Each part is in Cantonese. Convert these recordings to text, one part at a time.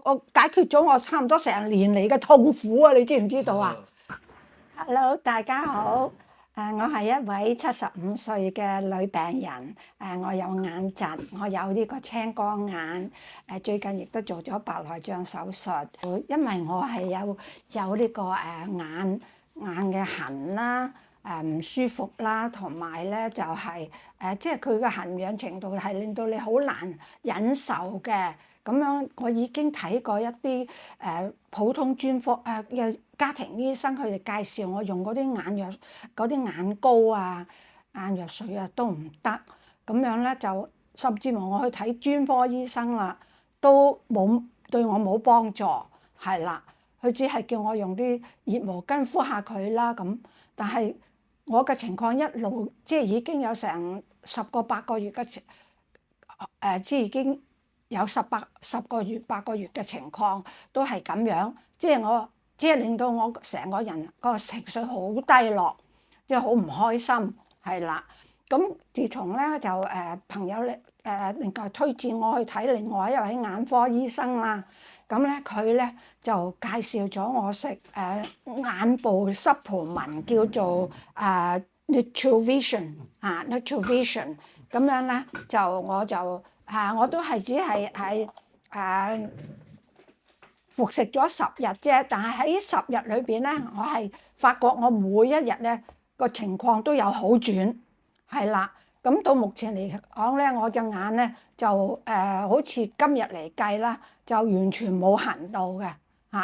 我解決咗我差唔多成年嚟嘅痛苦啊！你知唔知道啊？Hello，大家好。我係一位75歲嘅女病人。我有眼疾，我有呢個青光眼。最近亦都做咗白內障手術。因為我係有呢個眼嘅痕啦，唔舒服啦，同埋咧就係即係佢嘅痕癢程度係令到你好難忍受嘅。咁樣我已經睇過一啲普通專科嘅家庭醫生，佢哋介紹我用嗰啲眼藥、嗰啲眼膏啊、眼藥水啊都唔得。咁樣咧就甚至乎我去睇專科醫生啦，都冇對我冇幫助，係啦。佢只係叫我用啲熱毛巾敷下佢啦咁。但係我嘅情況一路即係已經有成8個月嘅即係已經有10個月8個月嘅情況都係咁樣，即係令到我成個人個情緒好低落，即係好唔開心，係啦。咁自從咧就朋友另外推薦我去睇另外一位眼科醫生啦。咁咧佢咧就介紹咗我食眼部supplement叫做Nutrivision Nutrivision。咁樣咧我都係只係服食咗10日啫。但係喺10日裏邊咧，我係發覺我每一日咧個情況都有好轉，係啦。咁到目前嚟講咧，我隻眼咧就好似今日嚟計啦，就完全冇痕到嘅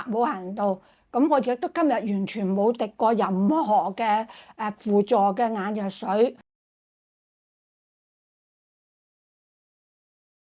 冇痕到。咁我亦都今日完全冇滴過任何嘅輔助嘅眼藥水。